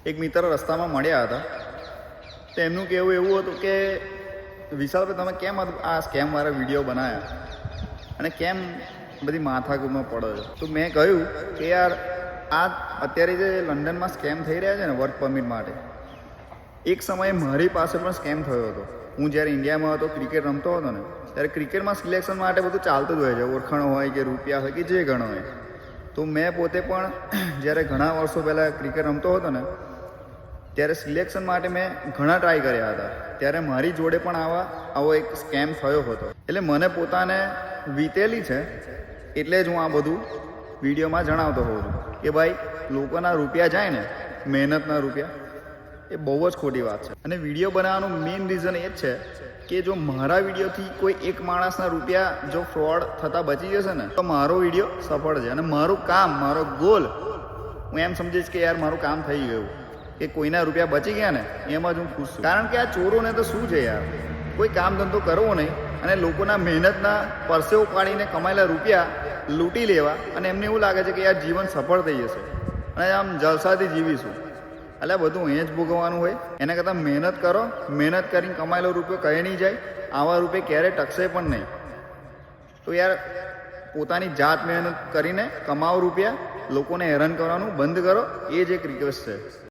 એક મિત્ર રસ્તામાં મળ્યા હતા. તો એમનું કહેવું એવું હતું કે વિશાલભાઈ તમે કેમ આ સ્કેમવાળા વિડીયો બનાવ્યા અને કેમ બધી માથાકૂટમાં પડો છો? તો મેં કહ્યું કે યાર આ અત્યારે જે લંડનમાં સ્કેમ થઈ રહ્યા છે ને વર્ક પરમિટ માટે, એક સમયે મારી પાસે પણ સ્કેમ થયો હતો. હું જ્યારે ઇન્ડિયામાં હતો, ક્રિકેટ રમતો હતો ને, ત્યારે ક્રિકેટમાં સિલેક્શન માટે બધું ચાલતું જ હોય છે, ઓળખાણ હોય કે રૂપિયા હોય કે જે ગણો હોય. તો મેં પોતે પણ જ્યારે ઘણા વર્ષો પહેલાં ક્રિકેટ રમતો હતો ને, ત્યારે સિલેક્શન માટે મેં ઘણા ટ્રાય કર્યા હતા. ત્યારે મારી જોડે પણ આવો એક સ્કેમ થયો હતો. એટલે મને પોતાને વીતેલી છે, એટલે જ હું આ બધું વિડીયોમાં જણાવતો હોઉં છું કે ભાઈ લોકોના રૂપિયા જાય ને, મહેનતના રૂપિયા, એ બહુ જ ખોટી વાત છે. અને વિડીયો બનાવવાનું મેઇન રીઝન એ જ છે કે જો મારા વિડીયોથી કોઈ એક માણસના રૂપિયા જો ફ્રોડ થતાં બચી જશે ને, તો મારો વિડીયો સફળ છે. અને મારું કામ, મારો ગોલ, હું એમ સમજીશ કે યાર મારું કામ થઈ ગયું, કે કોઈના રૂપિયા બચી ગયા ને એમાં જ હું ખુશ છું. કારણ કે આ ચોરોને તો શું છે યાર, કોઈ કામ ધંધો કરવો નહીં અને લોકોના મહેનતના પરસેવો પાડીને કમાયેલા રૂપિયા લૂંટી લેવા, અને એમને એવું લાગે છે કે યાર જીવન સફળ થઈ જશે અને આમ જલસાથી જીવીશું. એટલે બધું અહીં જ ભોગવવાનું હોય. એના કરતાં મહેનત કરો, મહેનત કરીને કમાયેલો રૂપિયો કહે નહીં જાય, આવા રૂપિયા ક્યારેય ટકશે પણ નહીં. તો યાર પોતાની જાત મહેનત કરીને કમાવો રૂપિયા, લોકોને હેરાન કરવાનું બંધ કરો, એ જ એક રિક્વેસ્ટ છે.